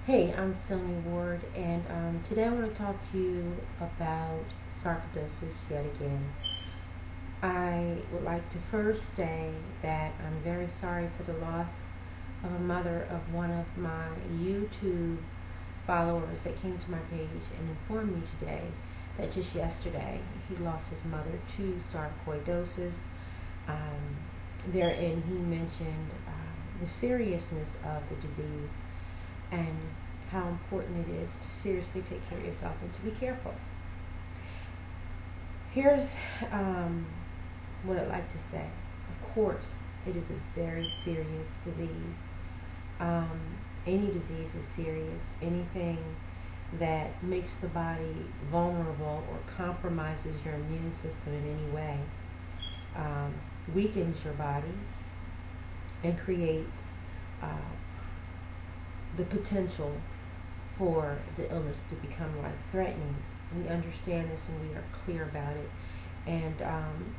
Hey, I'm Sonia Ward, and today I want to talk to you about sarcoidosis yet again. I would like to first say that I'm very sorry for the loss of a mother of one of my YouTube followers that came to my page and informed me today that just yesterday he lost his mother to sarcoidosis. Therein, he mentioned the seriousness of the disease and how important it is to seriously take care of yourself and to be careful. Here's what I'd like to say. Of course, it is a very serious disease. Any disease is serious. Anything that makes the body vulnerable or compromises your immune system in any way weakens your body and creates the potential for the illness to become life-threatening. We understand this and we are clear about it. And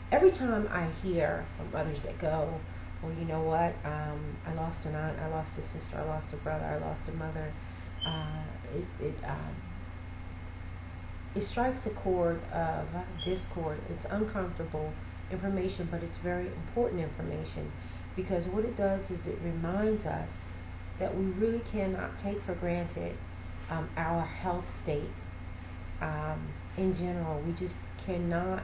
every time I hear from others that go, well, you know what, I lost an aunt, I lost a sister, I lost a brother, I lost a mother, it strikes a chord of discord. It's uncomfortable information, but it's very important information, because what it does is it reminds us that we really cannot take for granted our health state in general. We just cannot,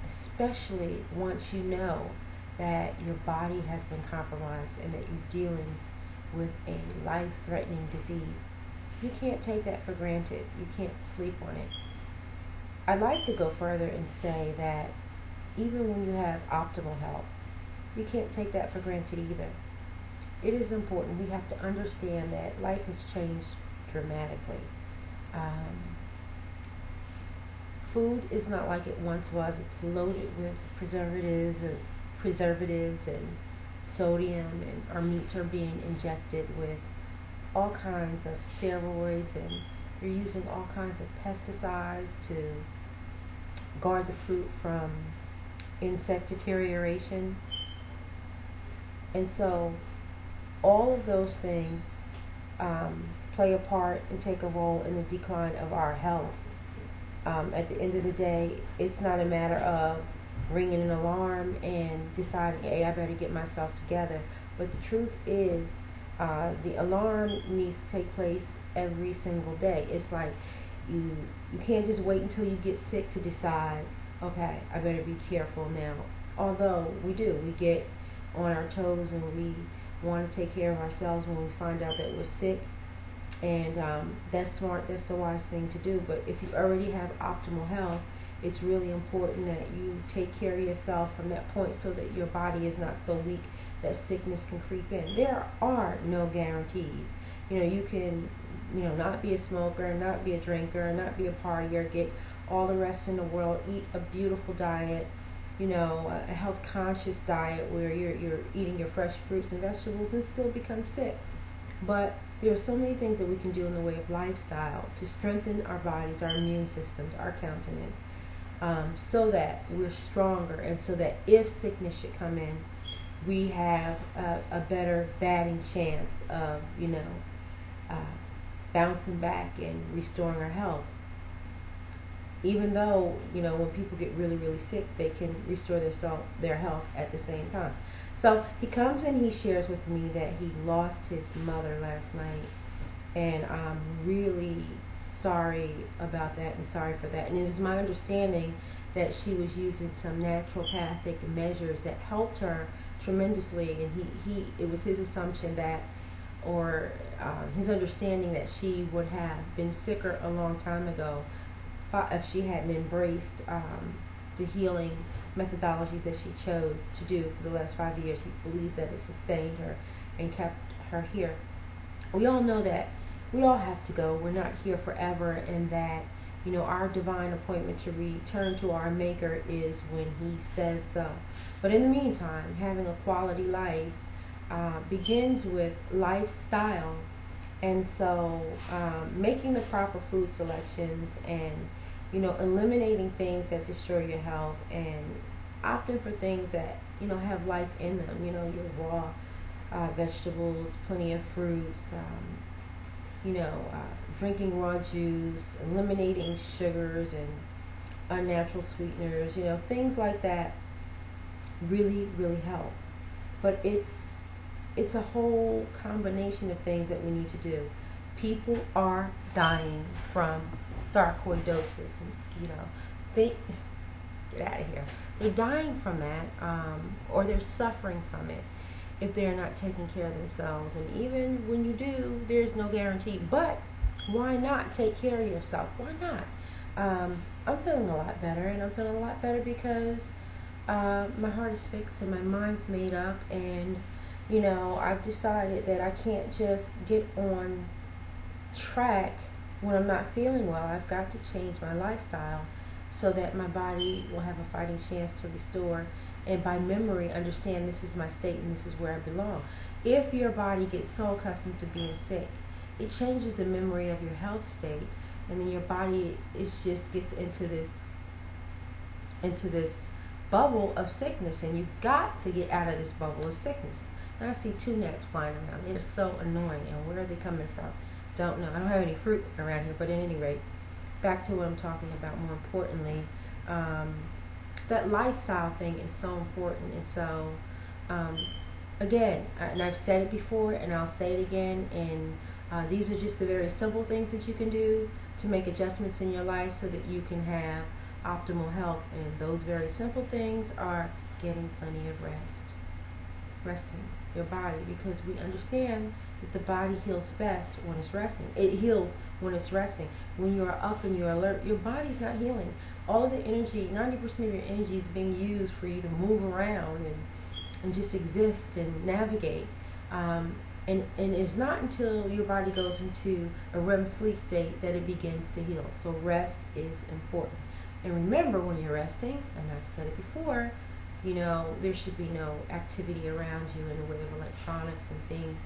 especially once you know that your body has been compromised and that you're dealing with a life-threatening disease. You can't take that for granted. You can't sleep on it. I'd like to go further and say that even when you have optimal health, you can't take that for granted either. It is important. We have to understand that life has changed dramatically. Food is not like it once was. It's loaded with preservatives and sodium, and our meats are being injected with all kinds of steroids, and you're using all kinds of pesticides to guard the fruit from insect deterioration. And so all of those things play a part and take a role in the decline of our health. At the end of the day, it's not a matter of ringing an alarm and deciding, hey, I better get myself together. But the truth is, the alarm needs to take place every single day. It's like you can't just wait until you get sick to decide, okay, I better be careful now. Although we get on our toes and we want to take care of ourselves when we find out that we're sick. And that's smart, that's the wise thing to do. But if you already have optimal health, it's really important that you take care of yourself from that point so that your body is not so weak that sickness can creep in. There are no guarantees. You can, not be a smoker, not be a drinker, not be a partier, get all the rest in the world, eat a beautiful diet, a health conscious diet where you're eating your fresh fruits and vegetables and still become sick. But there are so many things that we can do in the way of lifestyle to strengthen our bodies, our immune systems, our countenance, so that we're stronger, and so that if sickness should come in, we have a better batting chance of, bouncing back and restoring our health. Even though, when people get really, really sick, they can restore their health at the same time. So he comes and he shares with me that he lost his mother last night, and I'm really sorry about that and sorry for that. And it is my understanding that she was using some naturopathic measures that helped her tremendously, and it was his assumption that, or his understanding that she would have been sicker a long time ago if she hadn't embraced the healing methodologies that she chose to do for the last 5 years. He believes that it sustained her and kept her here. We all know that we all have to go. We're not here forever, and that our divine appointment to return to our Maker is when He says so. But in the meantime, having a quality life begins with lifestyle, and so making the proper food selections and eliminating things that destroy your health, and opting for things that have life in them. Your raw vegetables, plenty of fruits, drinking raw juice, eliminating sugars and unnatural sweeteners, things like that really, really help. But it's a whole combination of things that we need to do. People are dying from sarcoidosis, mosquito. They get out of here. They're dying from that, or they're suffering from it if they're not taking care of themselves. And even when you do, there's no guarantee. But why not take care of yourself? Why not? I'm feeling a lot better, and I'm feeling a lot better because my heart is fixed and my mind's made up, and I've decided that I can't just get on track when I'm not feeling well. I've got to change my lifestyle so that my body will have a fighting chance to restore, and by memory understand this is my state and this is where I belong. If your body gets so accustomed to being sick, it changes the memory of your health state, and then your body just gets into this bubble of sickness, and you've got to get out of this bubble of sickness. And I see 2 gnats flying around. They're so annoying, and where are they coming from? Don't know. I don't have any fruit around here, but at any rate, back to what I'm talking about more importantly, that lifestyle thing is so important. And so, again, and I've said it before, and I'll say it again, and these are just the very simple things that you can do to make adjustments in your life so that you can have optimal health. And those very simple things are getting plenty of rest, resting your body, because we understand that the body heals best when it's resting. It heals when it's resting. When you're up and you're alert, your body's not healing. All of the energy, 90% of your energy is being used for you to move around and just exist and navigate. And it's not until your body goes into a REM sleep state that it begins to heal. So rest is important. And remember, when you're resting, and I've said it before, there should be no activity around you in the way of electronics and things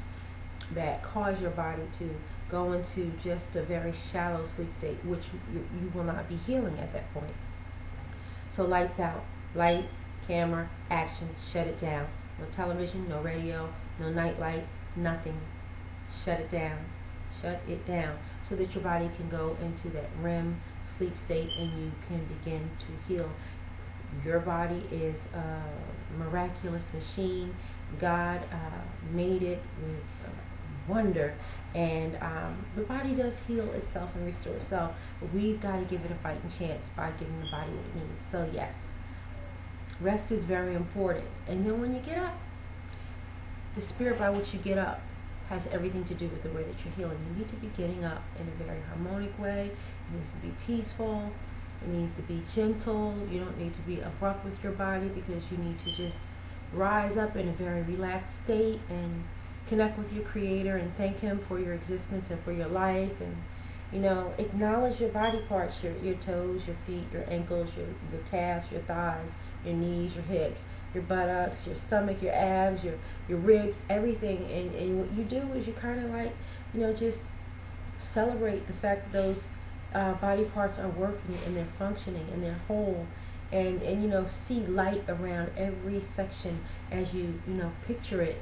that cause your body to go into just a very shallow sleep state, which you will not be healing at that point. So lights out. Lights, camera, action, shut it down. No television, no radio, no night light, nothing. Shut it down. Shut it down so that your body can go into that REM sleep state and you can begin to heal. Your body is a miraculous machine. God made it with wonder, and the body does heal itself and restore itself. But we've got to give it a fighting chance by giving the body what it needs. So yes, rest is very important. And then when you get up, the spirit by which you get up has everything to do with the way that you're healing. You need to be getting up in a very harmonic way. It needs to be peaceful. It needs to be gentle. You don't need to be abrupt with your body, because you need to just rise up in a very relaxed state and connect with your Creator and thank Him for your existence and for your life. And acknowledge your body parts, your toes, your feet, your ankles, your calves, your thighs, your knees, your hips, your buttocks, your stomach, your abs, your ribs, everything. And what you do is you kind of like, just celebrate the fact that those body parts are working and they're functioning and they're whole, and see light around every section as you picture it.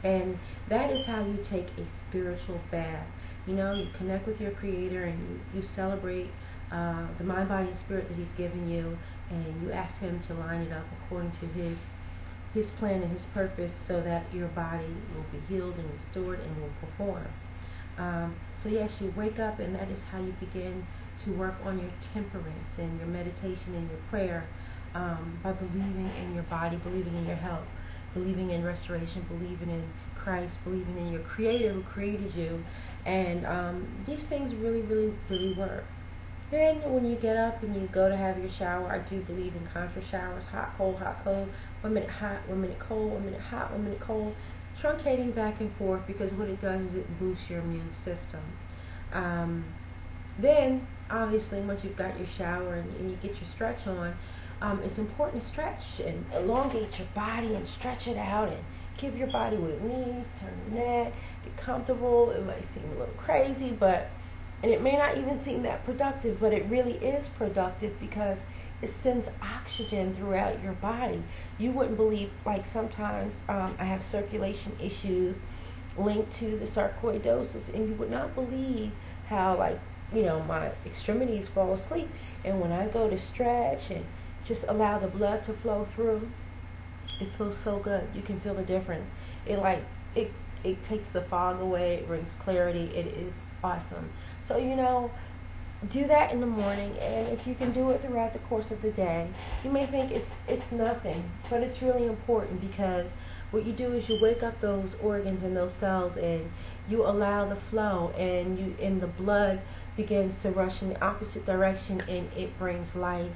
And that is how you take a spiritual bath. You connect with your Creator and you celebrate the mind, body, and spirit that He's given you, and you ask Him to line it up according to His plan and His purpose, so that your body will be healed and restored and will perform. So yes, you wake up, and that is how you begin to work on your temperance and your meditation and your prayer, by believing in your body, believing in your health, believing in restoration, believing in Christ, believing in your Creator who created you. And these things really, really, really work. Then when you get up and you go to have your shower, I do believe in contra showers, hot, cold, 1 minute hot, 1 minute cold, 1 minute hot, 1 minute cold, truncating back and forth, because what it does is it boosts your immune system. Then, obviously, once you've got your shower and you get your stretch on, it's important to stretch and elongate your body and stretch it out and give your body what it needs, turn the neck, get comfortable. It might seem a little crazy, and it may not even seem that productive, but it really is productive, because it sends oxygen throughout your body. You wouldn't believe, like sometimes I have circulation issues, linked to the sarcoidosis, and you would not believe how, like, you know, my extremities fall asleep, and when I go to stretch and just allow the blood to flow through, it feels so good. You can feel the difference. It takes the fog away. It brings clarity. It is awesome. So, you know, do that in the morning, and if you can do it throughout the course of the day. You may think it's nothing, but it's really important, because what you do is you wake up those organs and those cells, and you allow the flow, and the blood begins to rush in the opposite direction, and it brings life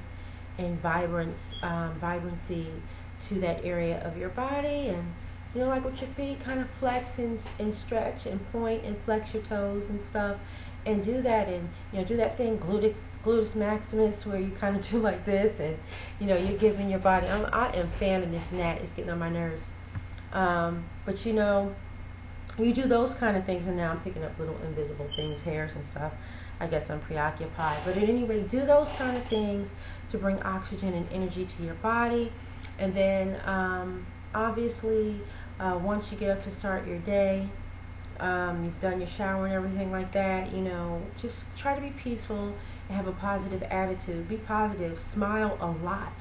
and vibrancy to that area of your body. And you know, like with your feet, kind of flex and stretch and point and flex your toes and stuff, and do that, and you know, do that thing gluteus maximus, where you kind of do like this, and you know, you're giving your body. I am fanning this gnat. It's getting on my nerves. But you know, you do those kind of things, and now I'm picking up little invisible things, hairs and stuff. I guess I'm preoccupied. But at any rate, do those kind of things to bring oxygen and energy to your body. And then obviously, once you get up to start your day, you've done your shower and everything like that, you know, just try to be peaceful and have a positive attitude. Be positive. Smile a lot.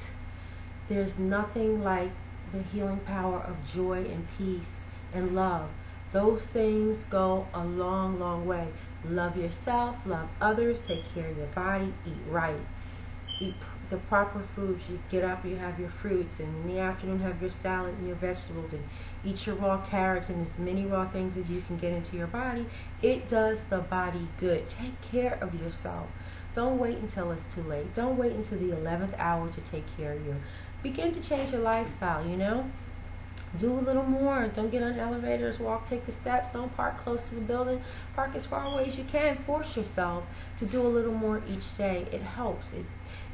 There's nothing like the healing power of joy and peace and love. Those things go a long, long way. Love yourself, love others, take care of your body, eat right. Eat the proper foods. You get up, you have your fruits, and in the afternoon have your salad and your vegetables, and eat your raw carrots and as many raw things as you can get into your body. It does the body good. Take care of yourself. Don't wait until it's too late. Don't wait until the 11th hour to take care of you. Begin to change your lifestyle, you know. Do a little more. Don't get on elevators. Walk, take the steps. Don't park close to the building. Park as far away as you can. Force yourself to do a little more each day. It helps.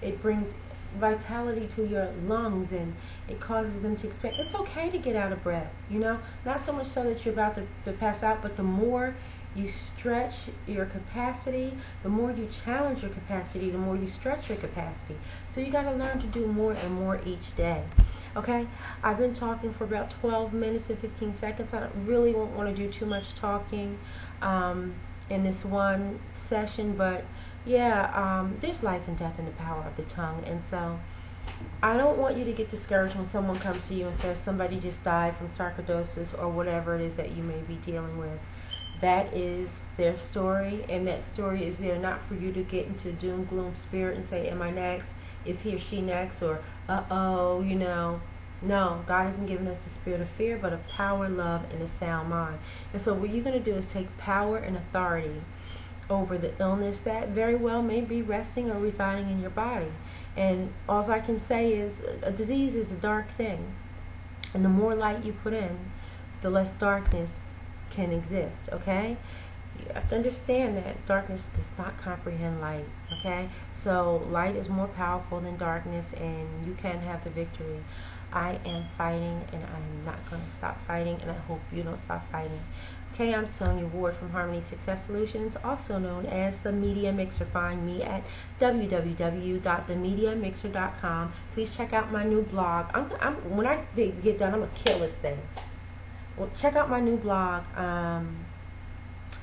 It brings vitality to your lungs, and it causes them to expand. It's okay to get out of breath, you know. Not so much so that you're about to pass out, but the more you stretch your capacity, the more you challenge your capacity, the more you stretch your capacity. So you got to learn to do more and more each day. Okay, I've been talking for about 12 minutes and 15 seconds. I really won't want to do too much talking in this one session, but yeah, there's life and death in the power of the tongue. And so I don't want you to get discouraged when someone comes to you and says somebody just died from sarcoidosis or whatever it is that you may be dealing with. That is their story, and that story is there not for you to get into doom, gloom, spirit and say, am I next? Is he or she next? Or, uh-oh, you know. No, God hasn't given us the spirit of fear, but of power, love, and a sound mind. And so what you're going to do is take power and authority over the illness that very well may be resting or residing in your body. And all I can say is a disease is a dark thing. And the more light you put in, the less darkness can exist, okay? You have to understand that darkness does not comprehend light, okay? So light is more powerful than darkness, and you can have the victory. I am fighting, and I'm not going to stop fighting, and I hope you don't stop fighting. Okay, I'm SONYA Ward from Harmony Success Solutions, also known as the Media Mixer. Find me at www.themediamixer.com. Please check out my new blog. When I get done, I'm going to kill this thing. Well, check out my new blog,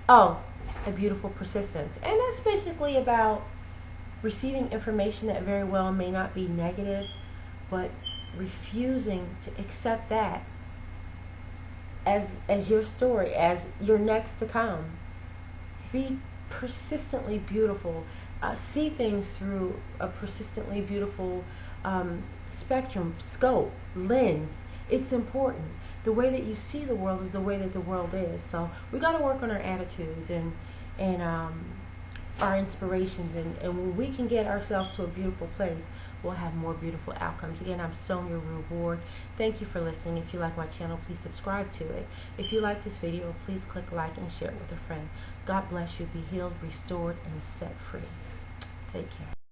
A Beautiful Persistence. And that's basically about receiving information that very well may not be negative, but refusing to accept that as your story, as your next to come. Be persistently beautiful. See things through a persistently beautiful spectrum, scope, lens. It's important. The way that you see the world is the way that the world is. So we got to work on our attitudes and our inspirations, and when we can get ourselves to a beautiful place, we'll have more beautiful outcomes. Again, I'm SONYA Ward. Thank you for listening. If you like my channel, please subscribe to it. If you like this video, please click like and share it with a friend. God bless you. Be healed, restored, and set free. Take care.